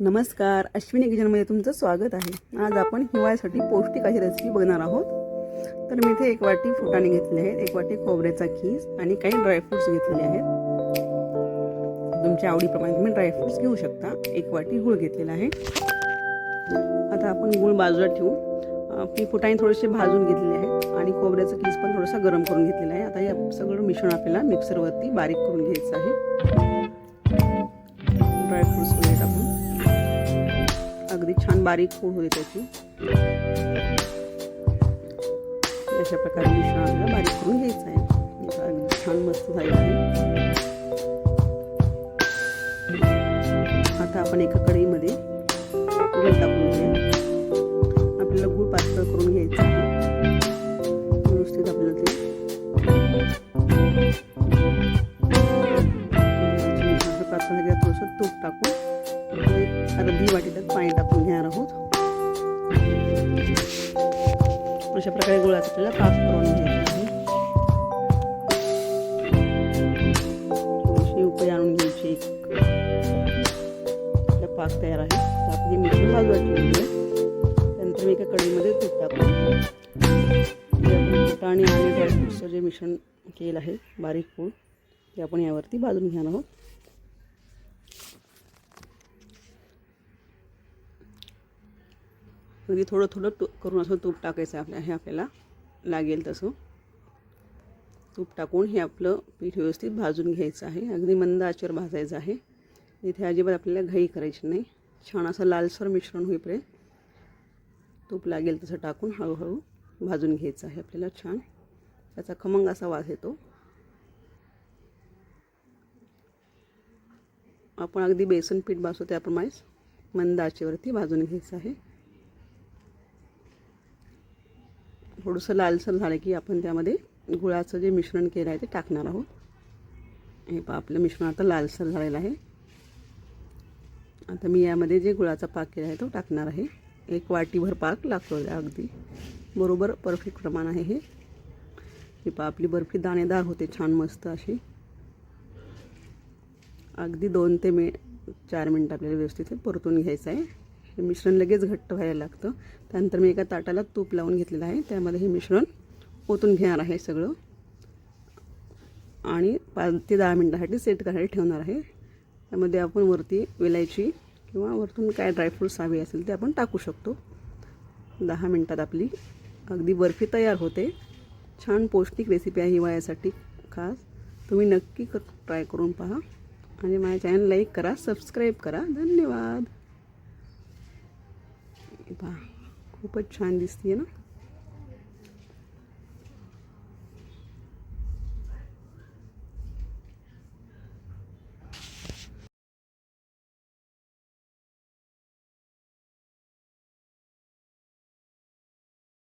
नमस्कार, अश्विनी किचनमध्ये तुमचं स्वागत आहे। आज आपण हिवाळ्यासाठी पौष्टिक अशी रेसिपी बघणार आहोत। तर मी इथे 1 वाटी फुटाणे घेतले आहेत, 1 वाटी खोबऱ्याचा खीस आणि काही ड्रायफ्रुट्स घेतलेले आहेत। तुमच्या आवडीप्रमाणे तुम्ही ड्रायफ्रुट्स घेऊ शकता। 1 वाटी गूळ घेतलेला आहे। आता आपण गूळ बाजूला ठेवू। आपली फुटाणे थोडेसे भाजून घेतलेले आहेत आणि खोबऱ्याचा खीस पण थोडासा गरम करून घेतलेला आहे। आता हे सगळं मिश्रण आपल्याला मिक्सरवरती बारीक करून घ्यायचं आहे। ड्रायफ्रुट्स वगैरे टाकून अगदी छान बारीक पूड होते त्याची। अशा प्रकारे मिश्रण आपल्याला बारीक करून घ्यायचं आहे। अगदी छान मस्त झालं आहे। आता आपण एका कढईमध्ये गूळ टाकून घेऊया। आपल्याला गूळ पातळ करून घ्यायचं आहे। व्यवस्थित आपल्याला ते थोडंसं तूप टाकून अर्धी वाटी त्यात पाणी टाकून घेणार आहोत। अशा प्रकारे गुळाचा आपल्याला पाक करून घ्यायचा आहे। थोडीशी उकळी आणून घ्यायची। आपला पाक तयार आहे। तर आपण हे मिश्रण बाजूला ठेवून घेऊया। त्यानंतर मी एका कढईमध्ये तूप टाकून आपण फुटाणे आणि ड्रायफ्रुट्सचं जे मिश्रण केलं आहे बारीक पूड ते आपण यावरती भाजून घेणार आहोत। अगदी थोडं थोडं करून असं तूप टाकायचं आहे। आपल्याला लागेल तसं तूप टाकून हे आपलं पीठ व्यवस्थित भाजून घ्यायचं आहे। अगदी मंद आचेवर भाजायचं आहे। इथे अजिबात आपल्याला घाई करायची नाही। छान असं लालसर मिश्रण होईपर्यंत तूप लागेल तसं टाकून हळूहळू भाजून घ्यायचं आहे। आपल्याला छान त्याचा खमंग असा वास येतो। आपण अगदी बेसन पीठ भाजतो त्याप्रमाणे मंद आचेवरती भाजून घ्यायचं आहे। थोडंसं लालसर झालं की आपण त्यामध्ये गुळाचं जे मिश्रण केलं आहे ते टाकणार आहोत। हे पहा आपलं मिश्रण आता लालसर झालेलं आहे। आता मी यामध्ये जे गुळाचा पाक केला आहे तो टाकणार आहे। 1 वाटीभर पाक लागतो। अगदी बरोबर परफेक्ट प्रमाण आहे हे। ही पहा आपली बर्फी दाणेदार होते छान मस्त अशी। अगदी 2 ते 4 मिनिट आपल्याला व्यवस्थित परतून घ्यायचं आहे। हे मिश्रण लगेच घट्ट व्हायला लागतं। त्यानंतर मी एका ताटाला तूप लावून घेतलेलं आहे। त्यामध्ये हे मिश्रण ओतून घेणार आहे सगळं आणि 5 ते 10 मिनिटांसाठी सेट करायला ठेवणार आहे। त्यामध्ये आपण वरती वेलायची किंवा वरतून काय ड्रायफ्रुट्स हवे असेल ते आपण टाकू शकतो। 10 मिनिटात आपली अगदी बर्फी तयार होते। छान पौष्टिक रेसिपी आहे हिवाळ्यासाठी खास। तुम्ही नक्की ट्राय करून पहा आणि माझ्या चॅनल लाईक करा, सबस्क्राईब करा। धन्यवाद। पहा खूपच छान दिसते ना।